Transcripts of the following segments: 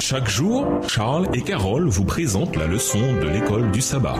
Chaque jour, Charles et Carole vous présentent la leçon de l'école du sabbat.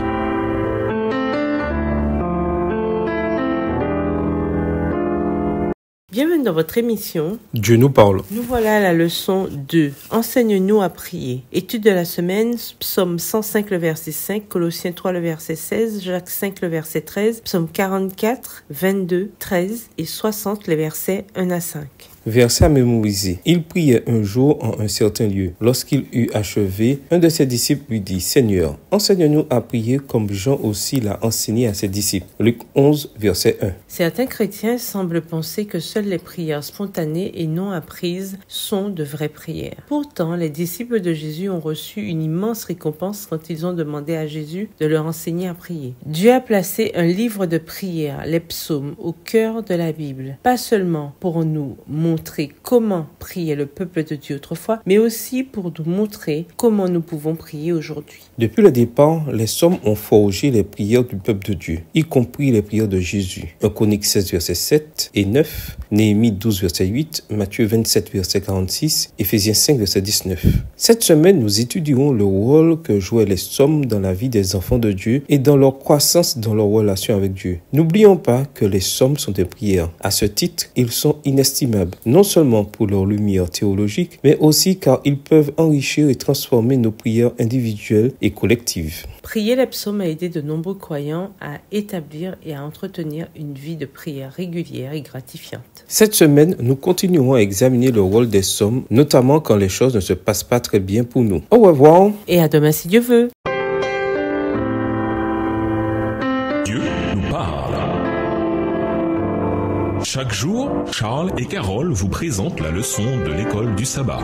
Bienvenue dans votre émission. Dieu nous parle. Nous voilà à la leçon 2. Enseigne-nous à prier. Étude de la semaine, Psaume 105, le verset 5, Colossiens 3, le verset 16, Jacques 5, le verset 13, Psaume 44, 22, 13 et 60, les versets 1 à 5. Verset à mémoriser. Il priait un jour en un certain lieu. Lorsqu'il eut achevé, un de ses disciples lui dit, « Seigneur, enseigne-nous à prier comme Jean aussi l'a enseigné à ses disciples. » Luc 11, verset 1. Certains chrétiens semblent penser que seules les prières spontanées et non apprises sont de vraies prières. Pourtant, les disciples de Jésus ont reçu une immense récompense quand ils ont demandé à Jésus de leur enseigner à prier. Dieu a placé un livre de prières, les psaumes, au cœur de la Bible. Pas seulement pour nous montrer comment priait le peuple de Dieu autrefois, mais aussi pour nous montrer comment nous pouvons prier aujourd'hui. Depuis le départ, les psaumes ont forgé les prières du peuple de Dieu, y compris les prières de Jésus. 1 Chroniques 16, verset 7 et 9, Néhémie 12, verset 8, Matthieu 27, verset 46, Éphésiens 5, verset 19. Cette semaine, nous étudierons le rôle que jouaient les psaumes dans la vie des enfants de Dieu et dans leur croissance dans leur relation avec Dieu. N'oublions pas que les psaumes sont des prières. À ce titre, ils sont inestimables, non seulement pour leur lumière théologique, mais aussi car ils peuvent enrichir et transformer nos prières individuelles et collectives. Prier les psaumes a aidé de nombreux croyants à établir et à entretenir une vie de prière régulière et gratifiante. Cette semaine, nous continuerons à examiner le rôle des psaumes, notamment quand les choses ne se passent pas très bien pour nous. Au revoir. Et à demain si Dieu veut. Dieu nous parle. Chaque jour, Charles et Carole vous présentent la leçon de l'école du sabbat.